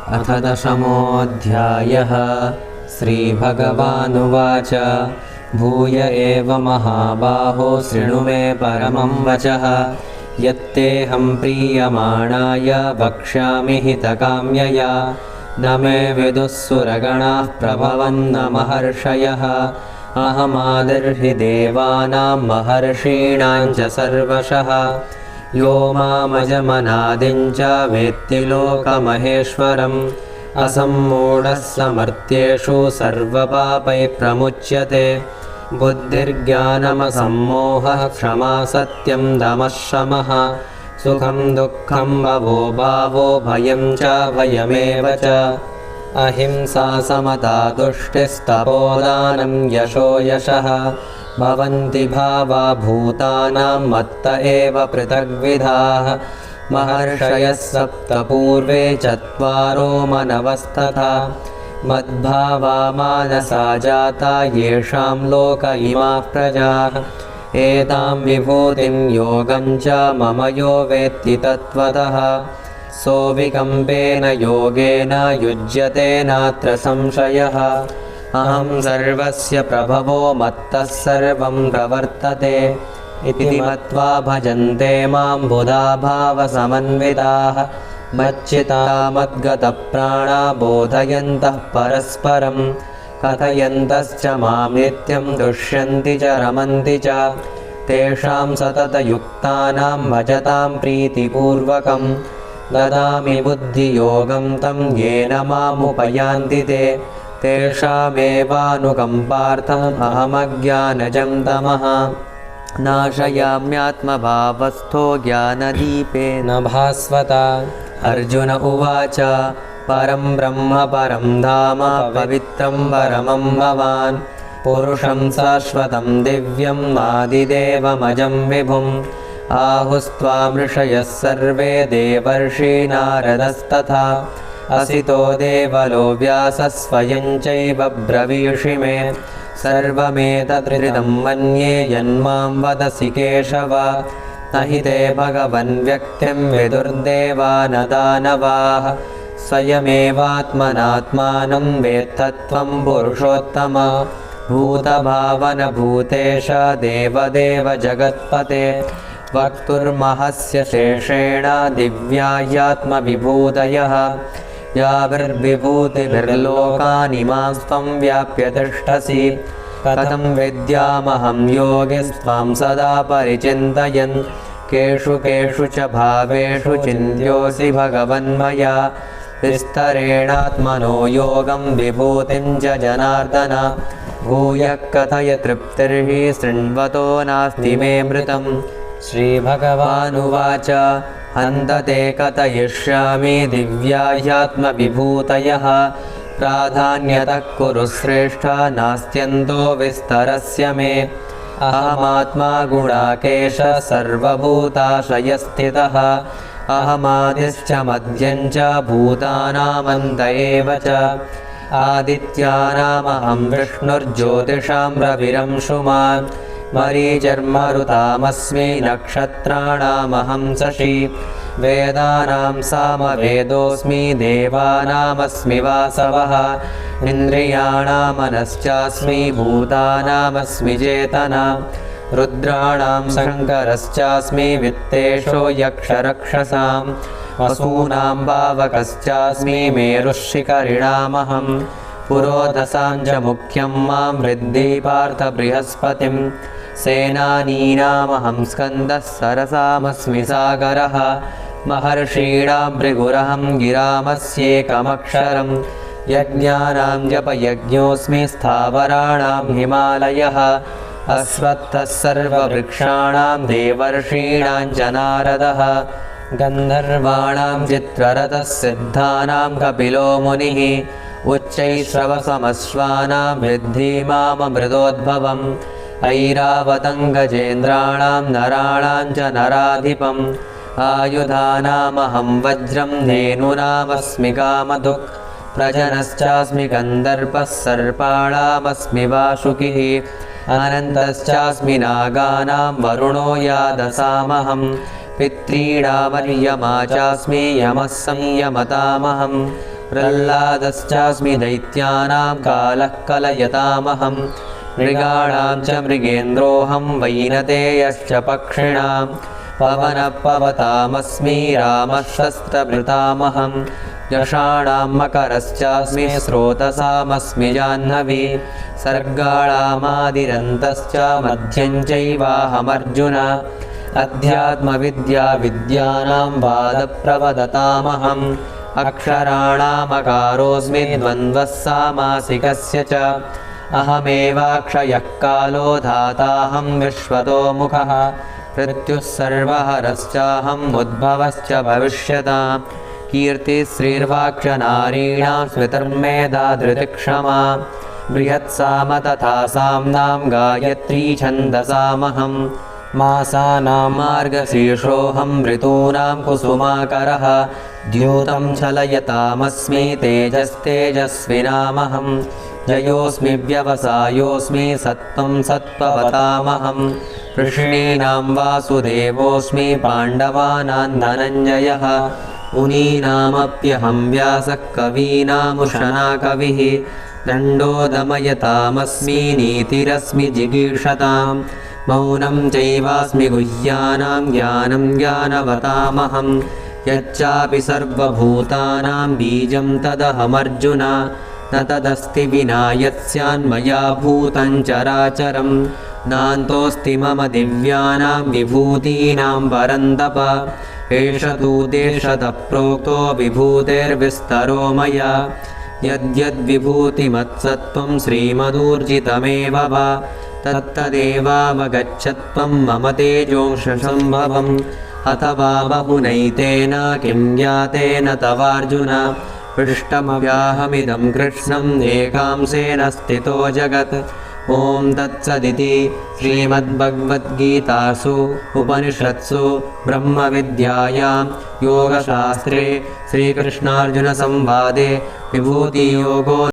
अथ दशमोऽध्यायः। श्रीभगवानुवाच भूय एव महाबाहो शृणु मे परमं वचः। यत्तेऽहं प्रीयमाणाय वक्ष्यामि हितकाम्यया। न मे विदुः सुरगणाः प्रभवन्न महर्षयः। अहमादिर्हि देवानां महर्षीणां च सर्वशः। यो मामजमनादिं च वेत्ति लोकमहेश्वरम्। असम्मूढः समर्थ्येषु सर्वपापैः प्रमुच्यते। बुद्धिर्ज्ञानमसम्मोहः क्षमा सत्यं दमः शमः। सुखं दुःखं भवो भावो भयं च भयमेव च। अहिंसा समता तुष्टिस्तपोदानं यशो यशः। भवन्ति भावा भूतानां मत्त एव पृथग्विधाः। महर्षयः सप्त पूर्वे चत्वारो मनवस्तथा। मद्भावा मानसा जाता येषां लोक इमाः प्रजाः। एतां विभूतिं योगं च मम यो वेत्ति तत्त्वतः। सोऽविकम्पेन योगेन युज्यते नात्र संशयः। अहं सर्वस्य प्रभवो मत्तः सर्वं प्रवर्तते। इति मत्वा भजन्ते मां बुधा भावसमन्विताः। मच्चित्ता मद्गतप्राणा बोधयन्तः परस्परं। कथयन्तश्च मां नित्यं तुष्यन्ति च रमन्ति च। तेषां सततयुक्तानां भजतां प्रीतिपूर्वकं। ददामि बुद्धियोगं तं येन मामुपयान्ति ते। तेषामेवानुकम्पार्थम् अहमज्ञानजं तमः नाशयाम्यात्मभावस्थो ज्ञानदीपेन भास्वता। अर्जुन उवाच परं ब्रह्म परं धाम पवित्रं परमं भवान्। पुरुषं शाश्वतं दिव्यं आदिदेवमजं विभुम्। आहुस्त्वां ऋषयः सर्वे देवर्षिनारदस्तथा। असितो देवलो व्यासः स्वयं चैव ब्रवीषि मे। सर्वमेतत्कृतं मन्ये यन्मां वदसि केशव। न हि ते भगवन् व्यक्तिं विदुर्देवा न दानवाः। स्वयमेवात्मनात्मानं वेत्तत्वं पुरुषोत्तम। भूतभावन भूतेश देवदेव जगत्पते। वक्तुर्महस्य शेषेण दिव्याह्यात्मविभूतयः। याभिर्विभूतिभिर्लोकान् इमां त्वं व्याप्य तिष्ठसि। कथं विद्यामहं योगिस्त्वां सदा परिचिन्तयन्। केषु केषु च भावेषु चिन्त्योऽसि भगवन्मया। विस्तरेणात्मनो योगं विभूतिं च जनार्दन। भूयः कथय तृप्तिर्हि शृण्वतो नास्ति मे मृतम्। श्रीभगवानुवाच हन्तते कथयिष्यामि दिव्याह्यात्मविभूतयः। प्राधान्यतः कुरु श्रेष्ठ नास्त्यन्तो विस्तरस्य मे। अहमात्मा गुणाकेश सर्वभूताशयस्थितः। अहमादिश्च मध्यं च भूतानामन्त एव च। आदित्यानामहं विष्णुर्ज्योतिषां रविरंशुमान्। मरीचिर्मरुतामस्मि नक्षत्राणामहं शशी। वेदानां सामवेदोऽस्मि देवानामस्मि वासवः। इन्द्रियाणामनश्चास्मि भूतानामस्मि चेतना। रुद्राणां शङ्करश्चास्मि वित्तेषो यक्षरक्षसां। वसूनां पावकश्चास्मि मेरुः शिखरिणामहं। पुरोधसां च मुख्यं मां वृद्धि पार्थ बृहस्पतिं। सेनानीनामहं स्कन्दः सरसामस्मि सागरः। महर्षीणां भृगुरहं गिरामस्येकमक्षरं। यज्ञानां जपयज्ञोऽस्मि स्थावराणां हिमालयः। अश्वत्थः सर्ववृक्षाणां देवर्षीणां च नारदः। गन्धर्वाणां चित्ररथः सिद्धानां कपिलो मुनिः। उच्चैश्रवसमश्वानां वृद्धि माममृतोद्भवम्। ऐरावतं गजेन्द्राणां नराणां च नराधिपम्। आयुधानामहं वज्रं धेनूनामस्मि कामधुक्। प्रजनश्चास्मि गन्धर्वः सर्पाणामस्मि वासुकिः। अनन्तश्चास्मि नागानां वरुणो यादसामहं। पितॄणामर्यमा चास्मि यमः संयमतामहं। प्रह्लादश्चास्मि दैत्यानां कालः कलयतामहं मृगाणां च मृगेन्द्रोऽहं वैनतेयश्च पक्षिणां पवनः पवतामस्मि रामः शस्त्रभृतामहं यक्षाणां मकरश्चास्मि स्रोतसामस्मि जाह्नवी सर्गाणामादिरन्तश्च मध्यं चैवाहमर्जुन अध्यात्मविद्याविद्यानां वादप्रवदतामहम् अक्षराणामकारोऽस्मि द्वन्द्वः सामासिकस्य च अहमेवाक्षयः कालो धाताहं विश्वतो मुखः मृत्युः सर्वहरश्चाहम् उद्भवश्च भविष्यतां कीर्तिश्रीर्वाक्यनारीणां स्मृतिर्मेधा धृतिक्षमा बृहत्साम तथा साम्नां गायत्री छन्दसामहं मासानां मार्गशीर्षोऽहं ऋतूनां कुसुमाकरः द्यूतं छलयतामस्मि तेजस्तेजस्विनामहं जयोऽस्मि व्यवसायोऽस्मि सत्त्वं सत्त्ववतामहं वृष्णीनां वासुदेवोऽस्मि पाण्डवानां धनञ्जयः मुनीनामप्यहं व्यासः कवीनामुशना कविः दण्डो दमयतामस्मि नीतिरस्मि जिगीषतां मौनं चैवास्मि गुह्यानां ज्ञानं ज्ञानवतामहं यच्चापि सर्वभूतानां बीजं तदहमर्जुन न तदस्ति विना यत्स्यान्मया भूतं चराचरं नान्तोऽस्ति मम दिव्यानां विभूतीनां परन्तप एष तु देशतः प्रोक्तो विभूतेर्विस्तरो मया यद्यद्विभूतिमत्सत्त्वं श्रीमदूर्जितमेव वा तत्तदेवावगच्छत्वं मम तेजोंशसम्भवम् अथवा बहुनैतेन किं ज्ञातेन तवार्जुन पृष्ठमव्याहमिदं कृष्णम् एकांशेन स्थितो जगत् ॐ तत्सदिति श्रीमद्भगवद्गीतासु उपनिषत्सु ब्रह्मविद्यायां योगशास्त्रे श्रीकृष्णार्जुनसंवादे विभूतियोगो